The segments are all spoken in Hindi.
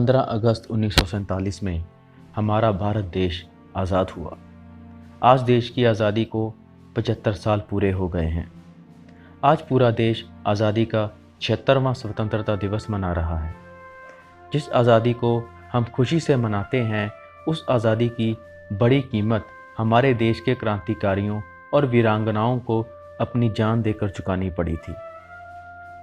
15 अगस्त 1947 में हमारा भारत देश आज़ाद हुआ। आज देश की आज़ादी को 75 साल पूरे हो गए हैं। आज पूरा देश आज़ादी का 76वां स्वतंत्रता दिवस मना रहा है। जिस आज़ादी को हम खुशी से मनाते हैं, उस आज़ादी की बड़ी कीमत हमारे देश के क्रांतिकारियों और वीरांगनाओं को अपनी जान देकर चुकानी पड़ी थी।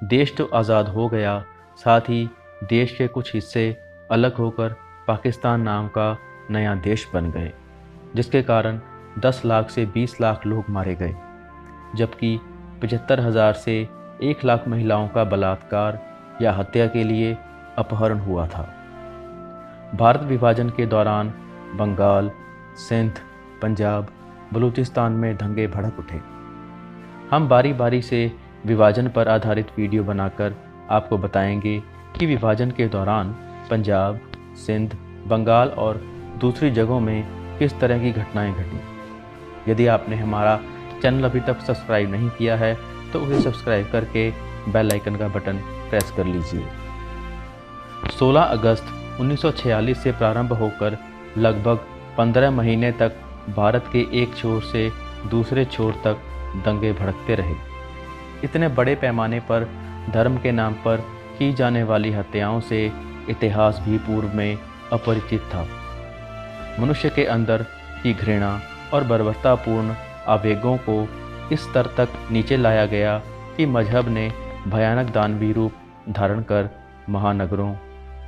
देश तो आज़ाद हो गया, साथ ही देश के कुछ हिस्से अलग होकर पाकिस्तान नाम का नया देश बन गए, जिसके कारण 10 लाख से 20 लाख लोग मारे गए, जबकि 75,000 से 1 लाख महिलाओं का बलात्कार या हत्या के लिए अपहरण हुआ था। भारत विभाजन के दौरान बंगाल, सिंध, पंजाब, बलूचिस्तान में दंगे भड़क उठे। हम बारी बारी से विभाजन पर आधारित वीडियो बनाकर आपको बताएंगे कि विभाजन के दौरान पंजाब, सिंध, बंगाल और दूसरी जगहों में किस तरह की घटनाएं घटी। यदि आपने हमारा चैनल अभी तक सब्सक्राइब नहीं किया है तो उसे सब्सक्राइब करके बेल आइकन का बटन प्रेस कर लीजिए। 16 अगस्त 1946 से प्रारंभ होकर लगभग 15 महीने तक भारत के एक छोर से दूसरे छोर तक दंगे भड़कते रहे। इतने बड़े पैमाने पर धर्म के नाम पर की जाने वाली हत्याओं से इतिहास भी पूर्व में अपरिचित था। मनुष्य के अंदर की घृणा और बर्बरतापूर्ण आवेगों को इस स्तर तक नीचे लाया गया कि मजहब ने भयानक दानवी रूप धारण कर महानगरों,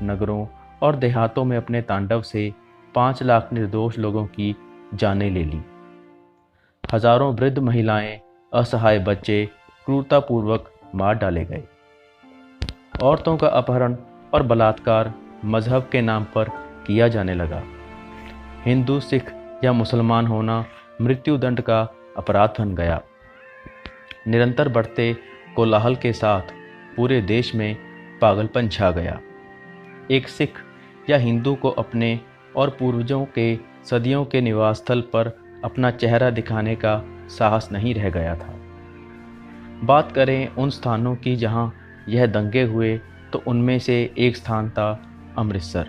नगरों और देहातों में अपने तांडव से 5 लाख निर्दोष लोगों की जानें ले ली। हजारों वृद्ध महिलाएं, असहाय बच्चे क्रूरतापूर्वक मार डाले गए। औरतों का अपहरण और बलात्कार मजहब के नाम पर किया जाने लगा। हिंदू, सिख या मुसलमान होना मृत्युदंड का अपराध बन गया। निरंतर बढ़ते कोलाहल के साथ पूरे देश में पागलपन छा गया। एक सिख या हिंदू को अपने और पूर्वजों के सदियों के निवास स्थल पर अपना चेहरा दिखाने का साहस नहीं रह गया था। बात करें उन स्थानों की जहां यह दंगे हुए तो उनमें से एक स्थान था अमृतसर।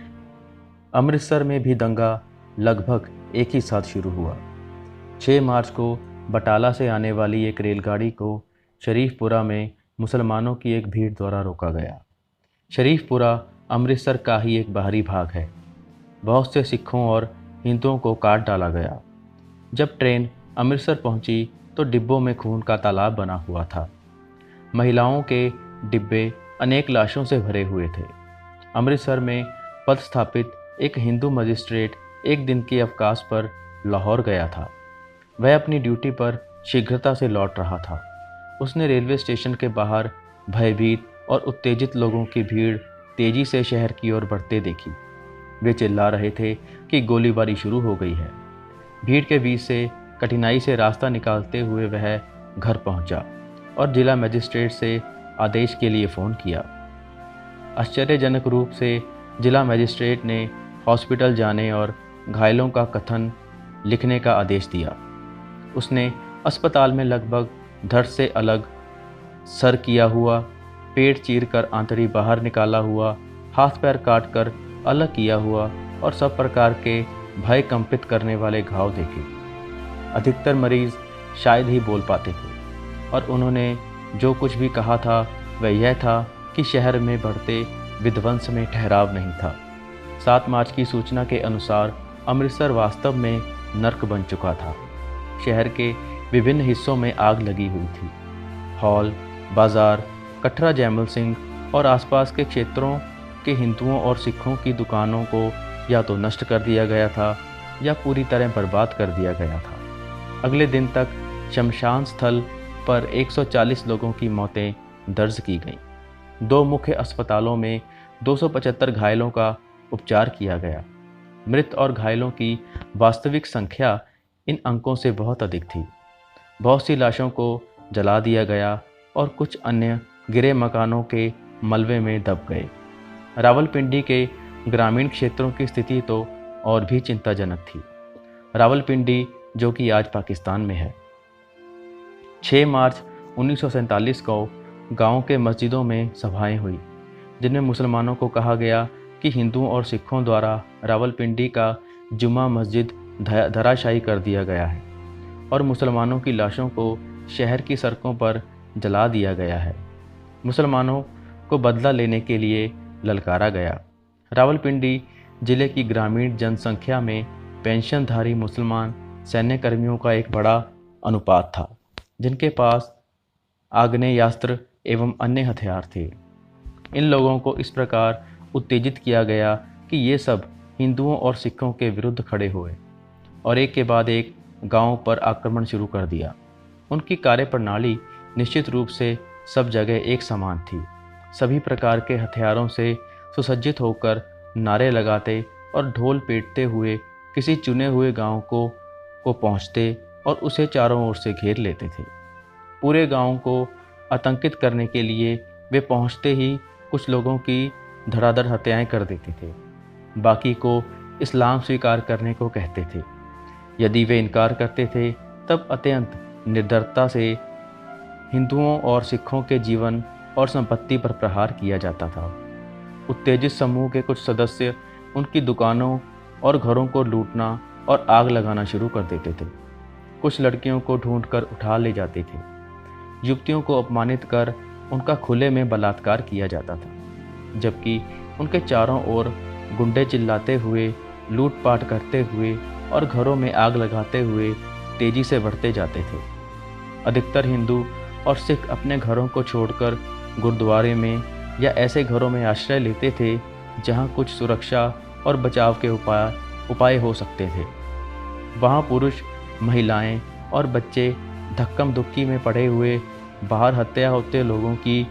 अमृतसर में भी दंगा लगभग एक ही साथ शुरू हुआ। 6 मार्च को बटाला से आने वाली एक रेलगाड़ी को शरीफपुरा में मुसलमानों की एक भीड़ द्वारा रोका गया। शरीफपुरा अमृतसर का ही एक बाहरी भाग है। बहुत से सिखों और हिंदुओं को काट डाला गया। जब ट्रेन अमृतसर पहुंची तो डिब्बों में खून का तालाब बना हुआ था। महिलाओं के डिब्बे अनेक लाशों से भरे हुए थे। अमृतसर में पदस्थापित एक हिंदू मजिस्ट्रेट एक दिन के अवकाश पर लाहौर गया था। वह अपनी ड्यूटी पर शीघ्रता से लौट रहा था। उसने रेलवे स्टेशन के बाहर भयभीत और उत्तेजित लोगों की भीड़ तेजी से शहर की ओर बढ़ते देखी। वे चिल्ला रहे थे कि गोलीबारी शुरू हो गई है। भीड़ के बीच से कठिनाई से रास्ता निकालते हुए वह घर पहुंचा और जिला मजिस्ट्रेट से आदेश के लिए फ़ोन किया। आश्चर्यजनक रूप से जिला मजिस्ट्रेट ने हॉस्पिटल जाने और घायलों का कथन लिखने का आदेश दिया। उसने अस्पताल में लगभग धड़ से अलग, सर किया हुआ, पेट चीरकर आंतड़ी बाहर निकाला हुआ, हाथ पैर काट कर अलग किया हुआ और सब प्रकार के भय कंपित करने वाले घाव देखे। अधिकतर मरीज शायद ही बोल पाते थे और उन्होंने जो कुछ भी कहा था वह यह था कि शहर में बढ़ते विध्वंस में ठहराव नहीं था। 7 मार्च की सूचना के अनुसार अमृतसर वास्तव में नर्क बन चुका था। शहर के विभिन्न हिस्सों में आग लगी हुई थी। हॉल, बाजार, कटरा जैमल सिंह और आसपास के क्षेत्रों के हिंदुओं और सिखों की दुकानों को या तो नष्ट कर दिया गया था या पूरी तरह बर्बाद कर दिया गया था। अगले दिन तक शमशान स्थल पर 140 लोगों की मौतें दर्ज की गईं। 2 मुख्य अस्पतालों में 275 घायलों का उपचार किया गया। मृत और घायलों की वास्तविक संख्या इन अंकों से बहुत अधिक थी। बहुत सी लाशों को जला दिया गया और कुछ अन्य गिरे मकानों के मलबे में दब गए। रावलपिंडी के ग्रामीण क्षेत्रों की स्थिति तो और भी चिंताजनक थी। रावलपिंडी जो कि आज पाकिस्तान में है। 6 मार्च 1947 को गांव के मस्जिदों में सभाएं हुई, जिनमें मुसलमानों को कहा गया कि हिंदुओं और सिखों द्वारा रावलपिंडी का जुमा मस्जिद धराशायी कर दिया गया है और मुसलमानों की लाशों को शहर की सड़कों पर जला दिया गया है। मुसलमानों को बदला लेने के लिए ललकारा गया। रावलपिंडी जिले की ग्रामीण जनसंख्या में पेंशनधारी मुसलमान सैन्य कर्मियों का एक बड़ा अनुपात था, जिनके पास आग्नेयास्त्र एवं अन्य हथियार थे। इन लोगों को इस प्रकार उत्तेजित किया गया कि ये सब हिंदुओं और सिखों के विरुद्ध खड़े हुए और एक के बाद एक गांवों पर आक्रमण शुरू कर दिया। उनकी कार्यप्रणाली निश्चित रूप से सब जगह एक समान थी। सभी प्रकार के हथियारों से सुसज्जित होकर नारे लगाते और ढोल पीटते हुए किसी चुने हुए गांव को पहुंचते और उसे चारों ओर से घेर लेते थे। पूरे गांव को आतंकित करने के लिए वे पहुंचते ही कुछ लोगों की धड़ाधड़ हत्याएं कर देते थे, बाकी को इस्लाम स्वीकार करने को कहते थे। यदि वे इनकार करते थे तब अत्यंत निर्दयता से हिंदुओं और सिखों के जीवन और संपत्ति पर प्रहार किया जाता था। उत्तेजित समूह के कुछ सदस्य उनकी दुकानों और घरों को लूटना और आग लगाना शुरू कर देते थे। कुछ लड़कियों को ढूंढकर उठा ले जाते थे। युवतियों को अपमानित कर उनका खुले में बलात्कार किया जाता था, जबकि उनके चारों ओर गुंडे चिल्लाते हुए, लूटपाट करते हुए और घरों में आग लगाते हुए तेजी से बढ़ते जाते थे। अधिकतर हिंदू और सिख अपने घरों को छोड़कर गुरुद्वारे में या ऐसे घरों में आश्रय लेते थे जहां कुछ सुरक्षा और बचाव के उपाय हो सकते थे। वहां पुरुष, महिलाएं और बच्चे धक्कम धुक्की में पड़े हुए बाहर हत्या होते लोगों की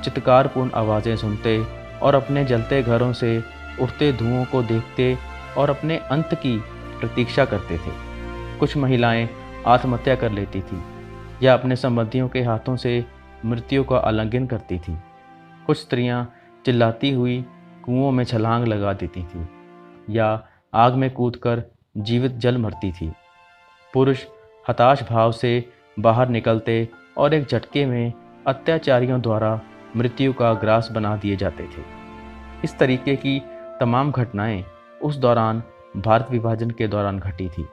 चित्कारपूर्ण आवाज़ें सुनते और अपने जलते घरों से उठते धुओं को देखते और अपने अंत की प्रतीक्षा करते थे। कुछ महिलाएं आत्महत्या कर लेती थीं या अपने संबंधियों के हाथों से मृत्यु का आलिंगन करती थीं। कुछ स्त्रियां चिल्लाती हुई कुओं में छलांग लगा देती थीं या आग में कूदकर जीवित जल मरती थीं। पुरुष हताश भाव से बाहर निकलते और एक झटके में अत्याचारियों द्वारा मृत्यु का ग्रास बना दिए जाते थे। इस तरीके की तमाम घटनाएं उस दौरान भारत विभाजन के दौरान घटी थी,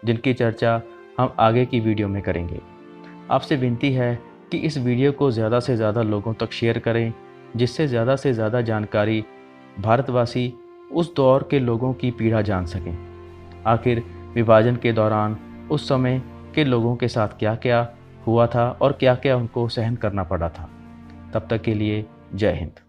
जिनकी चर्चा हम आगे की वीडियो में करेंगे। आपसे विनती है कि इस वीडियो को ज़्यादा से ज़्यादा लोगों तक शेयर करें, जिससे ज़्यादा से ज़्यादा जानकारी भारतवासी उस दौर के लोगों की पीड़ा जान सकें। आखिर विभाजन के दौरान उस समय के लोगों के साथ क्या क्या हुआ था और क्या क्या उनको सहन करना पड़ा था। तब तक के लिए जय हिंद।